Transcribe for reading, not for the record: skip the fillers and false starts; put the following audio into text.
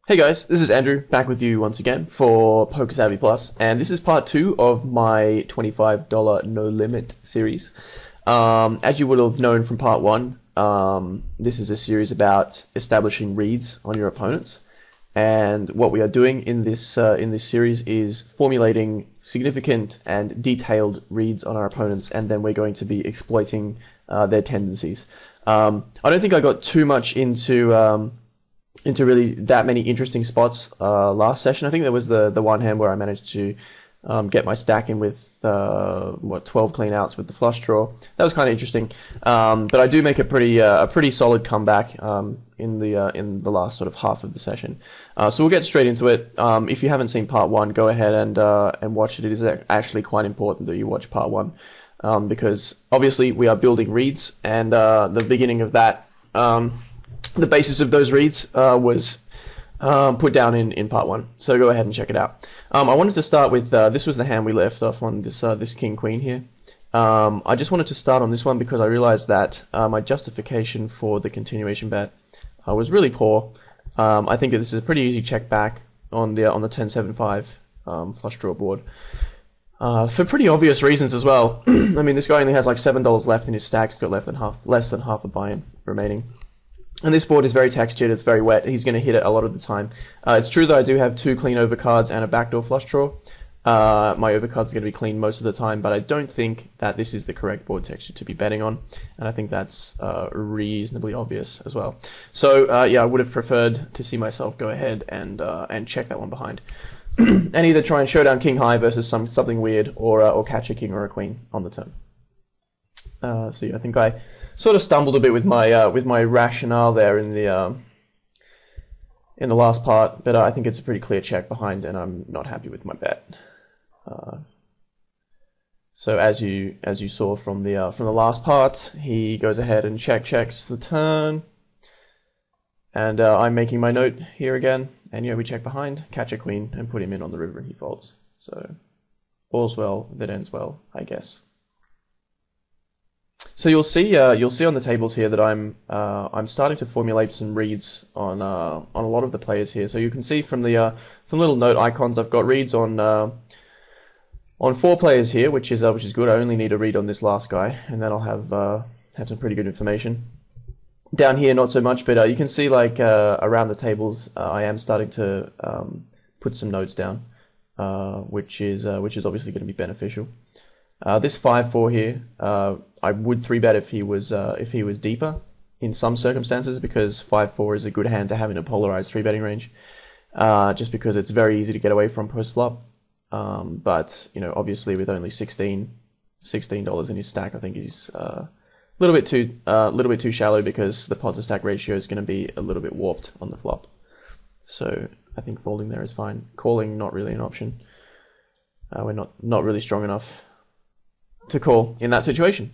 Hey guys, this is Andrew, back with you once again for Poker Savvy Plus, and this is part 2 of my $25 No Limit series. As you would have known from part 1, this is a series about establishing reads on your opponents, and what we are doing in this series is formulating significant and detailed reads on our opponents, and then we're going to be exploiting their tendencies. I don't think I got too much into really that many interesting spots last session. I think there was the one hand where I managed to get my stack in with 12 clean outs with the flush draw. That was kind of interesting, but I do make a pretty solid comeback in the last sort of half of the session. So we'll get straight into it. If you haven't seen part 1, go ahead and watch it. It is actually quite important that you watch part 1 because obviously we are building reads, and the beginning of that. The basis of those reads was put down in part 1, so go ahead and check it out. I wanted to start with, this was the hand we left off on, this king-queen here. I just wanted to start on this one because I realized that my justification for the continuation bet was really poor. I think that this is a pretty easy check back on the 10-7-5 flush draw board. For pretty obvious reasons as well. I mean, this guy only has like $7 left in his stack. He's got less than half a buy-in remaining. And this board is very textured, it's very wet, he's going to hit it a lot of the time. It's true that I do have 2 clean overcards and a backdoor flush draw. My overcards are going to be clean most of the time, but I don't think that this is the correct board texture to be betting on, and I think that's reasonably obvious as well. So yeah, I would have preferred to see myself go ahead and check that one behind. And either try and showdown king high versus something weird, or catch a king or a queen on the turn. So yeah, I think I sort of stumbled a bit with my rationale there in the last part, but I think it's a pretty clear check behind, and I'm not happy with my bet. So as you saw from the last part, he goes ahead and checks the turn, and I'm making my note here again, and we check behind, catch a queen, and put him in on the river, and he folds. So all's well that ends well, I guess. So you'll see on the tables here that I'm starting to formulate some reads on a lot of the players here. So you can see from the little note icons, I've got reads on 4 players here, which is good. I only need a read on this last guy, and then I'll have some pretty good information. Down here, not so much, but you can see like around the tables, I am starting to put some notes down, which is obviously going to be beneficial. This 5-4 here, I would 3-bet if he was deeper in some circumstances, because 5-4 is a good hand to have in a polarized 3-betting range, just because it's very easy to get away from post flop. But obviously with only $16 in his stack, I think he's a little bit too shallow, because the pot to stack ratio is going to be a little bit warped on the flop. So I think folding there is fine. Calling, not really an option. We're not really strong enough to call in that situation.